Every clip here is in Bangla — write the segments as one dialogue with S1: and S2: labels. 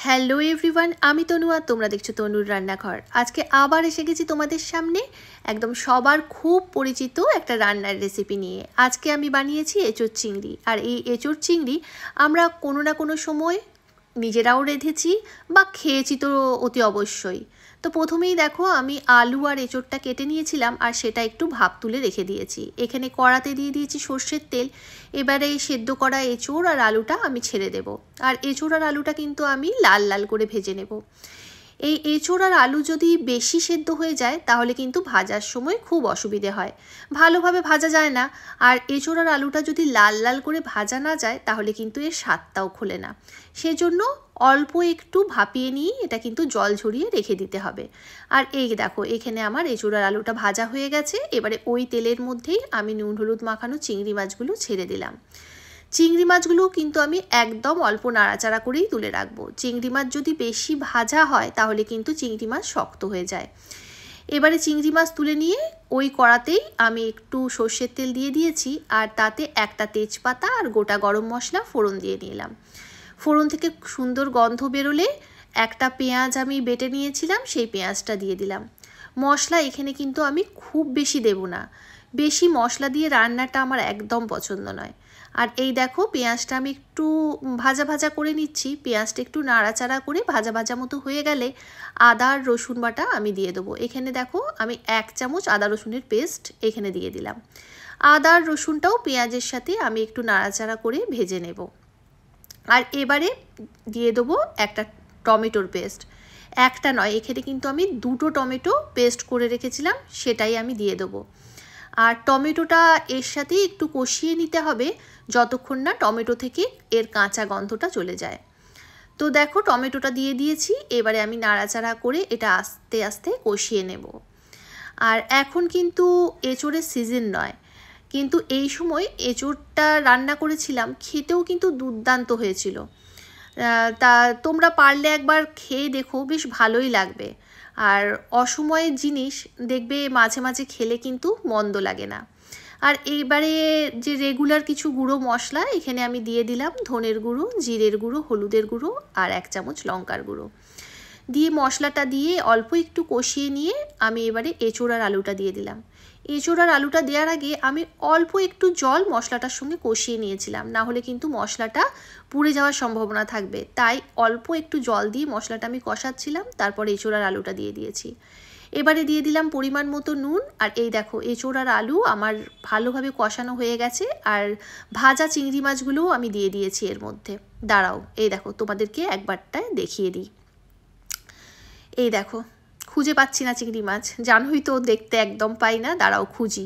S1: হ্যালো এভরিওয়ান, আমি তনু আর তোমরা দেখছো তনুর রান্নাঘর। আজকে আবার এসে গেছি তোমাদের সামনে একদম সবার খুব পরিচিত একটা রান্নার রেসিপি নিয়ে। আজকে আমি বানিয়েছি এঁচোড় চিংড়ি। আর এই এঁচোড় চিংড়ি আমরা কোনো না কোনো সময় নিজেরাও রেঁধেছি বা খেয়েছি তো অতি অবশ্যই। তো প্রথমেই দেখো আমি আলু আর এঁচোড়টা কেটে নিয়েছিলাম আর সেটা একটু ভাপ তুলে রেখে দিয়েছি। এখানে কড়াতে দিয়ে দিয়েছি সর্ষের তেল। এবারে এই সেদ্ধ করা এঁচোড় আর আলুটা আমি ছেড়ে দেব। আর এঁচোড় আর আলুটা কিন্তু আমি লাল লাল করে ভেজে নেব। এই এঁচোড় আর আলু যদি বেশি সেদ্ধ হয়ে যায় তাহলে কিন্তু ভাজার সময় খুব অসুবিধে হয়, ভালোভাবে ভাজা যায় না। আর এঁচোড় আর আলুটা যদি লাল লাল করে ভাজা না যায় তাহলে কিন্তু এর স্বাদটাও খোলে না। সেজন্য অল্প একটু ভাপিয়ে নিয়ে এটা কিন্তু জল ঝরিয়ে রেখে দিতে হবে। আর এই দেখো এখানে আমার এঁচোড় আর আলুটা ভাজা হয়ে গেছে। এবারে ওই তেলের মধ্যেই আমি নুন হলুদ মাখানো চিংড়ি মাছগুলো ছেড়ে দিলাম। চিংড়ি মাছগুলো কিন্তু আমি একদম অল্প নাড়াচাড়া করেই তুলে রাখবো। চিংড়ি মাছ যদি বেশি ভাজা হয় তাহলে কিন্তু চিংড়ি মাছ শক্ত হয়ে যায়। এবারে চিংড়ি মাছ তুলে নিয়ে ওই কড়াতেই আমি একটু সর্ষের তেল দিয়ে দিয়েছি আর তাতে একটা তেজপাতা আর গোটা গরম মশলা ফোড়ন দিয়ে নিলাম। ফোড়ন থেকে সুন্দর গন্ধ বেরোলে একটা পেঁয়াজ আমি বেটে নিয়েছিলাম, সেই পেঁয়াজটা দিয়ে দিলাম। মশলা এখানে কিন্তু আমি খুব বেশি দেব না, বেশি মশলা দিয়ে রান্নাটা আমার একদম পছন্দ নয়। আর এই দেখো পেঁয়াজটা আমি একটু ভাজা ভাজা করে নিচ্ছি। পেঁয়াজটা একটু নাড়াচাড়া করে ভাজা ভাজা মতো হয়ে গেলে আদা আর রসুন বাটা আমি দিয়ে দেবো। এখানে দেখো আমি 1 চামচ আদা রসুনের পেস্ট এখানে দিয়ে দিলাম। আদা আর রসুনটাও পেঁয়াজের সাথে আমি একটু নাড়াচাড়া করে ভেজে নেব। আর এবারে দিয়ে দেবো একটা টমেটোর পেস্ট। একটা নয়, এখানে কিন্তু আমি 2টো টমেটো পেস্ট করে রেখেছিলাম, সেটাই আমি দিয়ে দেবো। আর টমেটোটা এর সাথে একটু কষিয়ে নিতে হবে যতক্ষণ না টমেটো থেকে এর কাঁচা গন্ধটা চলে যায়। তো দেখো টমেটোটা দিয়ে দিয়েছি। এবারে আমি নাড়াচাড়া করে এটা আস্তে আস্তে কষিয়ে নেব। আর এখন কিন্তু এঁচোড়ের সিজন নয়, কিন্তু এই সময় এঁচোড়টা রান্না করেছিলাম, খেতেও কিন্তু দুর্দান্ত হয়েছিল। তা তোমরা পারলে একবার খেয়ে দেখো, বেশ ভালোই লাগবে। আর অসময়ের জিনিস দেখবে মাঝে মাঝে খেলে কিন্তু মন্দ লাগে না। আর এইবারে যে রেগুলার কিছু গুঁড়ো মশলা এখানে আমি দিয়ে দিলাম, ধনের গুঁড়ো, জিরের গুঁড়ো, হলুদের গুঁড়ো আর 1 চামচ লঙ্কার গুঁড়ো দিয়ে মশলাটা দিয়ে অল্প একটু কষিয়ে নিয়ে আমি এবারে এঁচোড় আর আলুটা দিয়ে দিলাম। এঁচোড় আর আলুটা দেওয়ার আগে আমি অল্প একটু জল মশলাটার সঙ্গে কষিয়ে নিয়েছিলাম, না হলে কিন্তু মশলাটা পুড়ে যাওয়ার সম্ভাবনা থাকবে। তাই অল্প একটু জল দিয়ে মশলাটা আমি কষাচ্ছিলাম, তারপর এঁচোড় আর আলুটা দিয়ে দিয়েছি। এবারে দিয়ে দিলাম পরিমাণ মতো নুন। আর এই দেখো এঁচোড় আর আলু আমার ভালোভাবে কষানো হয়ে গেছে। আর ভাজা চিংড়ি মাছগুলোও আমি দিয়ে দিয়েছি এর মধ্যে। দাঁড়াও, এই দেখো তোমাদেরকে একবারটায় দেখিয়ে দিই। এই দেখো খুঁজে পাচ্ছি না চিংড়ি মাছ, জানোই তো দেখতে একদম পাই না, দাঁড়াও খুঁজি।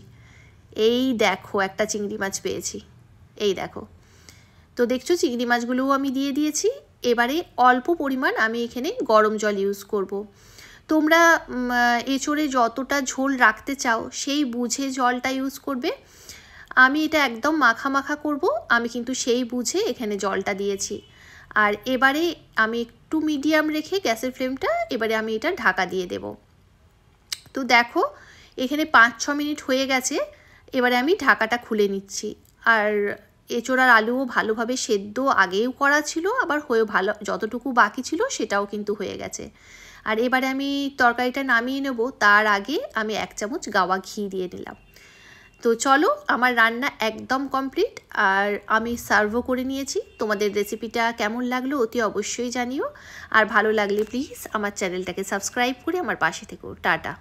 S1: এই দেখো একটা চিংড়ি মাছ পেয়েছি, এই দেখো। তো দেখছো চিংড়ি মাছগুলোও আমি দিয়ে দিয়েছি। এবারে অল্প পরিমাণ আমি এখানে গরম জল ইউজ করব। তোমরা এঁচোড়ে যতটা ঝোল রাখতে চাও সেই বুঝে জলটা ইউজ করবে। আমি এটা একদম মাখা মাখা করব, আমি কিন্তু সেই বুঝে এখানে জলটা দিয়েছি। আর এবারে আমি একটু মিডিয়াম রেখে গ্যাসের ফ্লেমটা এবারে আমি এটা ঢাকা দিয়ে দেব। তো দেখো এখানে 5-6 মিনিট হয়ে গেছে। এবারে আমি ঢাকাটা খুলে নিচ্ছি। আর এঁচোড় আর আলুও ভালোভাবে সেদ্ধ আগেও করা ছিল, আবার হয়েও ভালো যতটুকু বাকি ছিল সেটাও কিন্তু হয়ে গেছে। আর এবারে আমি তরকারিটা নামিয়ে নেব, তার আগে আমি 1 চামচ গাওয়া ঘি দিয়ে নিলাম। তো চলো আমার রান্না একদম কমপ্লিট আর আমি সার্ভও করে নিয়েছি। তোমাদের রেসিপিটা কেমন লাগলো অতি অবশ্যই জানিও। আর ভালো লাগলে প্লিজ আমার চ্যানেলটাকে সাবস্ক্রাইব করে আমার পাশে থেকো। টাটা।